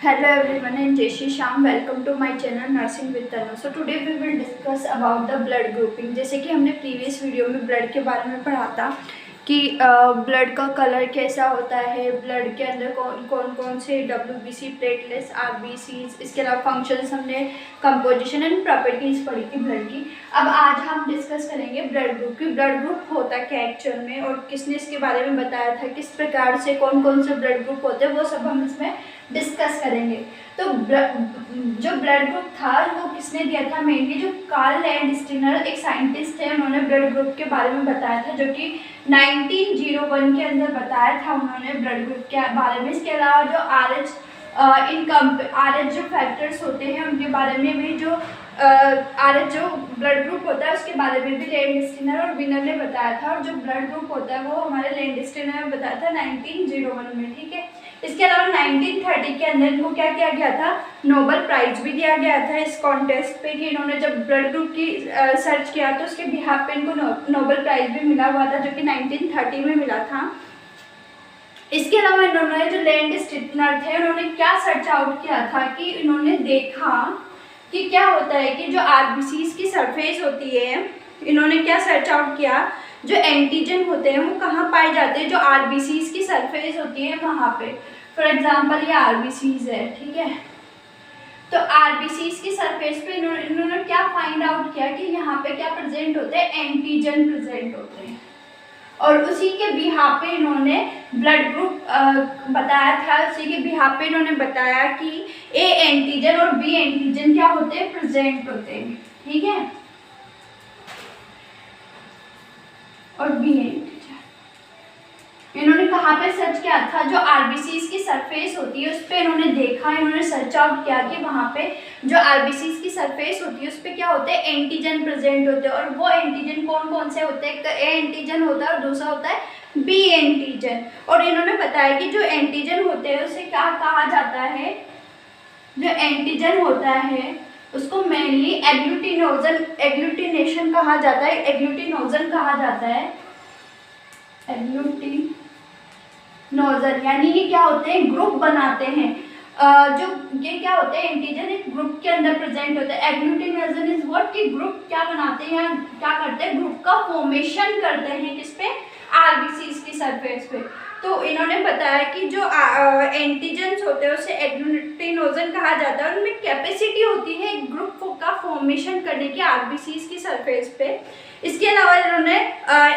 Hello everyone and Jai Shri Shyam. Welcome to my channel Nursing with Tanu. So today we will discuss about the blood grouping. जैसे कि हमने previous video में blood के बारे में पढ़ा था कि ब्लड का कलर कैसा होता है, ब्लड के अंदर कौन कौन से WBC, प्लेटलेट्स, RBCs, इसके अलावा फंक्शंस हमने कंपोजिशन एंड प्रॉपर्टीज़ पढ़ी थी ब्लड की। अब आज हम डिस्कस करेंगे ब्लड ग्रुप की ब्लड ग्रुप होता क्या एक्चुअल में और किसने इसके बारे में बताया था, किस प्रकार से कौन कौन से ब्लड ग्रुप होते हैं, वो सब हम इसमें डिस्कस करेंगे। तो जो ब्लड ग्रुप था वो किसने दिया था, मेनली जो कार्ल लैंडस्टीनर एक साइंटिस्ट थे, उन्होंने ब्लड ग्रुप के बारे में बताया था, जो कि 1901 के अंदर बताया था उन्होंने ब्लड ग्रुप के बारे में। इसके अलावा जो RH जो फैक्टर्स होते हैं उनके बारे में भी, जो RH जो ब्लड ग्रुप होता है उसके बारे में भी लैंडस्टीनर और विनर ने बताया था, और जो ब्लड ग्रुप होता है वो हमारे लैंडस्टीनर ने बताया था 1901 में। ठीक है, इसके अलावा 1930 के अंदर इनको क्या किया गया था, नोबेल प्राइज भी दिया गया था इस कॉन्टेस्ट पे, कि इन्होंने जब ब्लड ग्रुप की सर्च किया तो उसके बिहाफ पे इनको नोबेल प्राइज भी मिला हुआ था, जो कि 1930 में मिला था। इसके अलावा इन्होंने जो लैंडस्टीनर थे उन्होंने क्या सर्च आउट किया था कि इन्होंने देखा कि क्या होता है कि जो RBCs की सरफेस होती है, इन्होंने क्या सर्च आउट किया, जो एंटीजन होते हैं वो कहाँ पाए जाते हैं, जो RBCs की सरफेस होती है वहाँ पे। फॉर एग्जांपल ये RBCs है, ठीक है, तो RBCs की सरफेस पे इन्होंने क्या फाइंड आउट किया कि यहाँ पे क्या प्रेजेंट होते हैं, एंटीजन प्रेजेंट होते हैं, और उसी के बिहाफ पे इन्होंने ब्लड ग्रुप बताया था। उसी के बिहाफ पे इन्होंने बताया कि A एंटीजन और B एंटीजन क्या होते हैं, प्रेजेंट होते हैं। ठीक है, और B एंटीजन इन्होंने कहाँ पे सर्च किया था, जो RBCs की सरफेस होती है उस पर इन्होंने देखा, इन्होंने सर्च आउट किया कि वहाँ पे जो RBCs की सरफेस होती है उस पर क्या होते हैं, एंटीजन प्रेजेंट होते हैं, और वो एंटीजन कौन कौन से होते हैं, एक तो A एंटीजन होता है और दूसरा होता है B एंटीजन। और इन्होंने बताया कि जो एंटीजन होते हैं उसे क्या कहा जाता है, जो एंटीजन होता है उसको मेनली एग्लूटिनेशन कहा जाता है, एग्लूटिनोजन कहा जाता है, एग्लूटिनोजन, यानी ये क्या होते हैं, ग्रुप बनाते हैं। जो ये क्या होते हैं, एंटीजन एक ग्रुप के अंदर प्रेजेंट होते हैं। एग्लूटिनोजन इज व्हाट, कि ग्रुप क्या बनाते हैं, क्या करते हैं, ग्रुप का फॉर्मेशन करते हैं, किस पे, RBCs की सरफेस पे। तो इन्होंने बताया कि जो एंटीजन्स होते हैं उसे एग्लूटिनोजन कहा जाता है, उनमें कैपेसिटी होती है एक ग्रुप का फॉर्मेशन करने की RBCs की सरफेस पे। इसके अलावा इन्होंने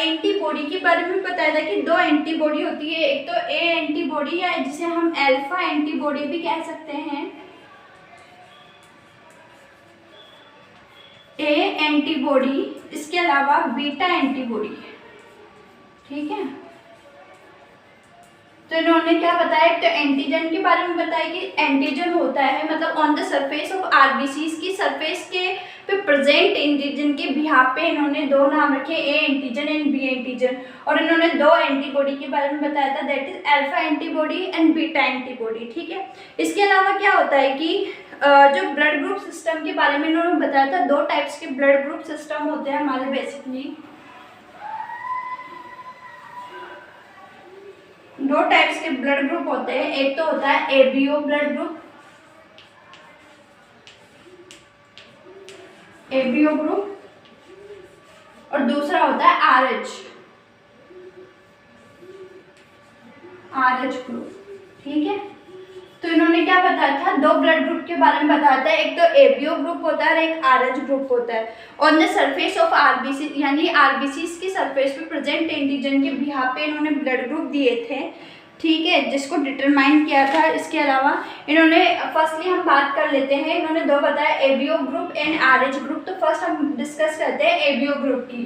एंटीबॉडी के बारे में बताया था कि दो एंटीबॉडी होती है, एक तो A एंटीबॉडी या जिसे हम अल्फा एंटीबॉडी भी कह सकते हैं, A एंटीबॉडी, इसके अलावा बीटा एंटीबॉडी। ठीक है, तो इन्होंने क्या बताया, एक तो एंटीजन के बारे में बताया कि एंटीजन होता है मतलब on the surface of RBCs की सरफेस के पे प्रेजेंट एंटीजन के बिहाफ पे इन्होंने दो नाम रखे, A antigen and B antigen, और इन्होंने दो एंटीबॉडी के बारे में बताया था, that is alpha antibody and beta antibody. ठीक है, इसके अलावा क्या होता है कि जो ब्लड ग्रुप सिस्टम के बारे में इन्होंने बताया था, दो टाइप्स के ब्लड ग्रुप सिस्टम होते हैं हमारे बेसिकली, दो टाइप्स के ब्लड ग्रुप होते हैं, एक तो होता है ABO blood group, ABO group, और दूसरा होता है RH ग्रुप। ठीक है, तो इन्होंने क्या बताया था, दो ब्लड ग्रुप के बारे में बताया था, एक तो ABO ग्रुप होता है और एक RH ग्रुप होता है। On the surface of RBC, यानी RBCs की सरफेस पे प्रेजेंट एंटीजन के बिहाफ पे इन्होंने ब्लड ग्रुप दिए थे, ठीक है, जिसको डिटरमाइन किया था। इसके अलावा इन्होंने फर्स्टली हम बात कर लेते हैं, इन्होंने दो बताया, ABO group and RH group. तो फर्स्ट हम डिस्कस करते हैं ABO ग्रुप की।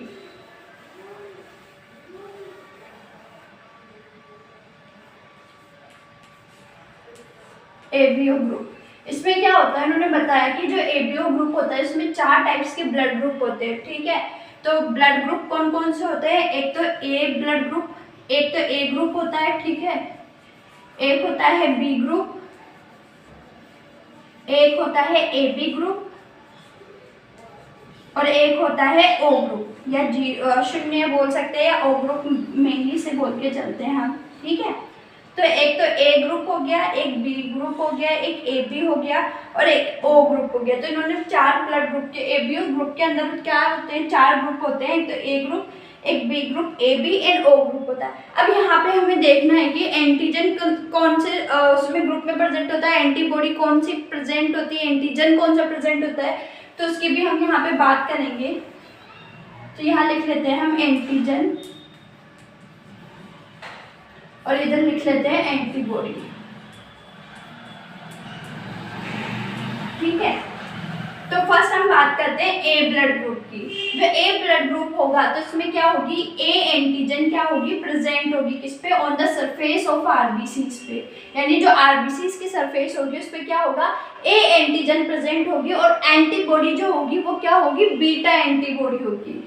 ABO ग्रुप, इसमें क्या होता है, इन्होंने बताया कि जो ABO ग्रुप होता है इसमें चार टाइप्स के ब्लड ग्रुप होते हैं। ठीक है, तो ब्लड ग्रुप कौन कौन से होते हैं, एक तो A ब्लड ग्रुप, एक तो A ग्रुप होता है, ठीक है, एक होता है B ग्रुप, एक होता है AB ग्रुप, और एक होता है O ग्रुप, या शून्य बोल सकते हैं या O ग्रुप मेनली से बोल के चलते हैं हम। ठीक है, तो एक तो ए ग्रुप हो गया, एक बी ग्रुप हो गया, एक ए बी हो गया और एक ओ ग्रुप हो गया। तो इन्होंने 4 ब्लड ग्रुप के ए बी ग्रुप के अंदर क्या होते हैं, 4 ग्रुप होते हैं। एक तो ए ग्रुप, एक B group, A B and O group होता है। अब यहाँ पे हमें देखना है कि एंटीजन कौन से उसमें ग्रुप में प्रेजेंट होता है, एंटीबॉडी कौन सी प्रेजेंट होती है, एंटीजन कौन सा प्रेजेंट होता है, तो उसकी भी हम यहाँ पे बात करेंगे। तो यहाँ लिख लेते हैं हम एंटीजन और इधर लिख लेते हैं एंटीबॉडी। ठीक है, तो फर्स्ट हम बात करते हैं ए ब्लड ग्रुप की। जो ए ब्लड ग्रुप होगा तो इसमें क्या होगी, ए एंटीजन क्या होगी, प्रेजेंट होगी किस पे, on the surface of RBCs पे। यानी जो आरबीसीज की सरफेस होगी उस पे क्या होगा, ए एंटीजन प्रेजेंट होगी और एंटीबॉडी जो होगी वो क्या होगी, बीटा एंटीबॉडी होगी।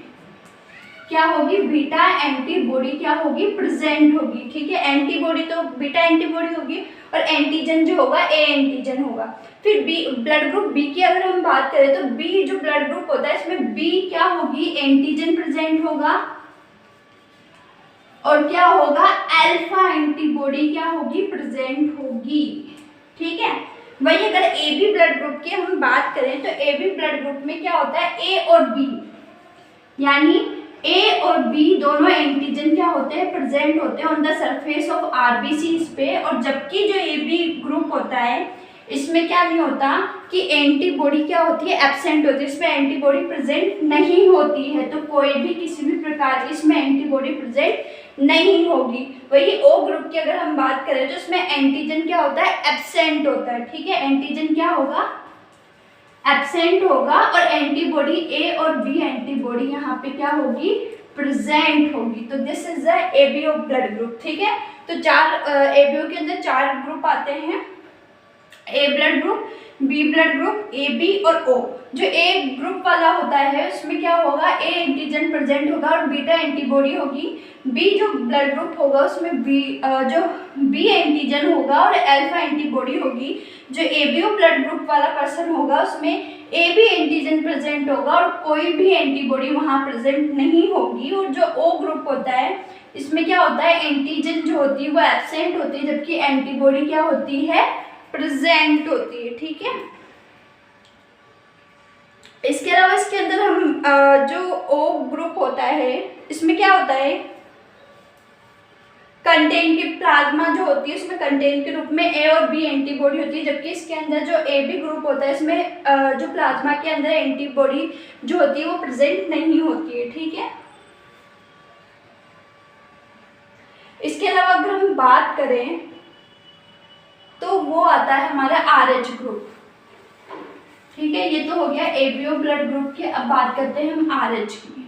क्या होगी, बीटा एंटीबॉडी क्या होगी, प्रेजेंट होगी। ठीक है, एंटीबॉडी तो बीटा एंटीबॉडी होगी और एंटीजन जो होगा ए एंटीजन होगा। फिर बी ब्लड ग्रुप बी की अगर हम बात करें तो बी जो ब्लड ग्रुप होता है इसमें बी क्या होगी, एंटीजन प्रेजेंट होगा और क्या होगा, अल्फा एंटीबॉडी क्या होगी, प्रेजेंट होगी। ठीक है, वही अगर ए बी ब्लड ग्रुप की हम बात करें तो ए बी ब्लड ग्रुप में क्या होता है, ए और बी यानी ए और बी दोनों एंटीजन क्या होते हैं, प्रेजेंट होते हैं on the surface of RBCs पे। और जबकि जो ए बी ग्रुप होता है इसमें क्या नहीं होता कि एंटीबॉडी क्या होती है, एब्सेंट होती है, इसमें एंटीबॉडी प्रेजेंट नहीं होती है। तो कोई भी किसी भी प्रकार की इसमें एंटीबॉडी प्रेजेंट नहीं होगी। वही ओ ग्रुप की अगर हम बात करें तो इसमें एंटीजन क्या होता है, एब्सेंट होता है। ठीक है, एंटीजन क्या होगा, एब्सेंट होगा और एंटीबॉडी ए और बी एंटीबॉडी यहाँ पे क्या होगी, प्रेजेंट होगी। तो this is the ABO blood group. ठीक है, तो 4 एबीओ के अंदर 4 ग्रुप आते हैं, A blood group, B blood group, A B और ओ। जो ए ग्रुप वाला होता है उसमें क्या होगा, ए एंटीजन प्रेजेंट होगा और बीटा एंटीबॉडी होगी। बी जो ब्लड ग्रुप होगा उसमें बी जो बी एंटीजन होगा और अल्फा एंटीबॉडी होगी। जो एबीओ ब्लड ग्रुप वाला पर्सन होगा उसमें ए बी एंटीजन प्रेजेंट होगा और कोई भी एंटीबॉडी वहाँ प्रेजेंट नहीं होगी। और जो ओ ग्रुप होता है इसमें क्या होता है, एंटीजन जो होती है वो एब्सेंट होती है जबकि एंटीबॉडी क्या होती है, प्रेजेंट होती है। ठीक है, इसके अलावा इसके अंदर हम जो ओ ग्रुप होता है इसमें क्या होता है, कंटेन की प्लाज्मा जो होती है उसमें कंटेन के रूप में ए और बी एंटीबॉडी होती है। जबकि इसके अंदर जो ए बी ग्रुप होता है इसमें जो प्लाज्मा के अंदर एंटीबॉडी जो होती है वो प्रेजेंट नहीं होती है। ठीक है, इसके अलावा अगर हम बात करें तो वो आता है हमारा आरएच ग्रुप। ठीक है, ये तो हो गया एबीओ ब्लड ग्रुप की। अब बात करते हैं हम आरएच की।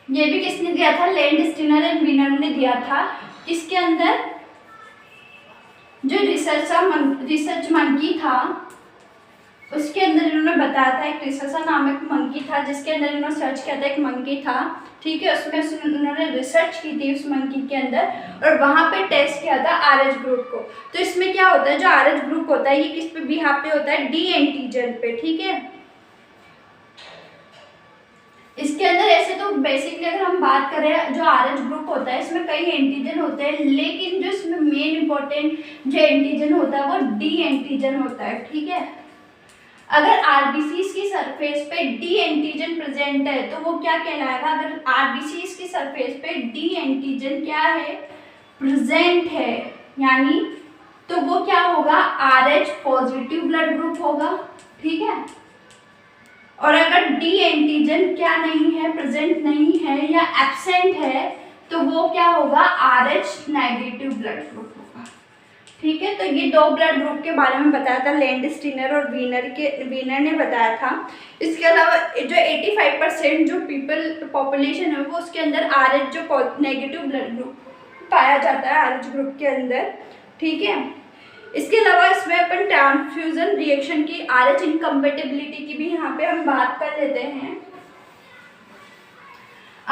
ये भी किसने दिया था, लैंडस्टीनर एंड वीनर ने दिया था। किसके अंदर, जो रिसर्च मंकी था उसके अंदर इन्होंने बताया था, एक रिसर्चा नामक मंकी था जिसके अंदर इन्होंने सर्च किया था, एक मंकी था। ठीक है, उसमें उन्होंने रिसर्च की थी उस मंकी के अंदर और वहाँ पे टेस्ट किया था आरएच ग्रुप को। तो इसमें क्या होता है, जो आरएच ग्रुप होता है ये किस पे भी यहाँ पे होता है, डी एंटीजन पे। ठीक है, इसके अंदर ऐसे तो बेसिकली अगर हम बात करें जो आरएच ग्रुप होता है इसमें कई एंटीजन होते हैं, लेकिन जो इसमें मेन इंपॉर्टेंट जो एंटीजन होता है वो डी एंटीजन होता है। ठीक है, अगर आरबीसीज की सरफेस पे डी एंटीजन प्रेजेंट है तो वो क्या कहलाएगा, अगर आरबीसीज की सरफेस पे डी एंटीजन क्या है, प्रेजेंट है, यानी तो वो क्या होगा, आरएच पॉजिटिव ब्लड ग्रुप होगा। ठीक है, और अगर डी एंटीजन क्या नहीं है, प्रेजेंट नहीं है या एब्सेंट है तो वो क्या होगा, आरएच नेगेटिव ब्लड ग्रुप होगा। ठीक है, तो ये 2 ब्लड ग्रुप के बारे में बताया था लैंडस्टीनर और वीनर ने बताया था। इसके अलावा जो 85% जो पॉपुलेशन है वो उसके अंदर आरएच जो नेगेटिव ब्लड ग्रुप पाया जाता है आरएच ग्रुप के अंदर। ठीक है, इसके अलावा इसमें अपन ट्रांसफ्यूजन रिएक्शन की आरएच इनकम्पेटिबिलिटी की भी यहाँ पे हम बात कर लेते हैं।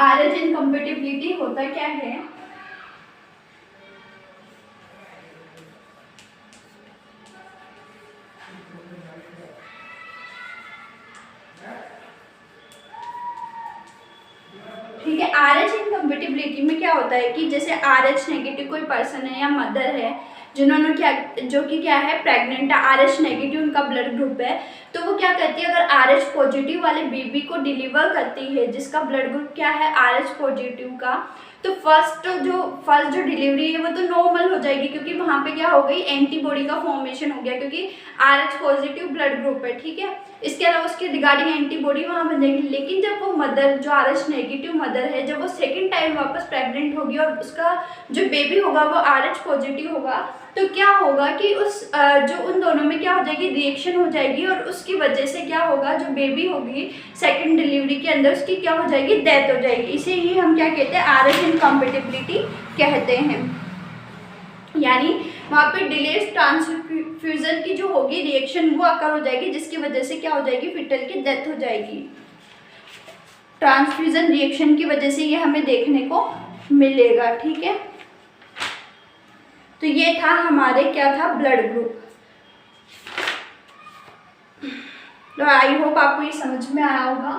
आरएच इनकम्पेटिबिलिटी होता क्या है, ठीक है, आरएच इनकम्पेटिबिलिटी इनकम्पेटिबिलिटी में क्या होता है कि जैसे RH नेगेटिव कोई पर्सन है या मदर है जिन्होंने जो कि क्या है प्रेग्नेंट है, RH नेगेटिव उनका ब्लड ग्रुप है, तो वो क्या करती है अगर RH पॉजिटिव वाले बेबी को डिलीवर करती है जिसका ब्लड ग्रुप क्या है RH पॉजिटिव का, तो फर्स्ट जो डिलीवरी है वो तो नॉर्मल हो जाएगी क्योंकि वहाँ पे क्या हो गई एंटीबॉडी का फॉर्मेशन हो गया क्योंकि RH पॉजिटिव ब्लड ग्रुप है, ठीक है। इसके अलावा उसके रिगार्डिंग एंटीबॉडी वहाँ बन जाएगी। लेकिन जब वो मदर जो RH नेगेटिव मदर है जब वो सेकेंड टाइम वापस प्रेग्नेंट होगी और उसका जो बेबी होगा वो RH पॉजिटिव होगा, तो क्या होगा कि जो उन दोनों में क्या हो जाएगी रिएक्शन हो जाएगी और उसकी वजह से क्या होगा जो बेबी होगी सेकंड डिलीवरी के अंदर उसकी क्या हो जाएगी डेथ हो जाएगी। इसे ही हम क्या कहते हैं RH इनकम्पेटिबिलिटी कहते हैं। यानी वहाँ पे डिलेड ट्रांसफ्यूजन की जो होगी रिएक्शन वो अकर हो जाएगी जिसकी वजह से क्या हो जाएगी फिटल की डेथ हो जाएगी। ट्रांसफ्यूजन रिएक्शन की वजह से ये हमें देखने को मिलेगा, ठीक है। तो ये था हमारे क्या था ब्लड ग्रुप। तो आई होप आपको ये समझ में आया होगा।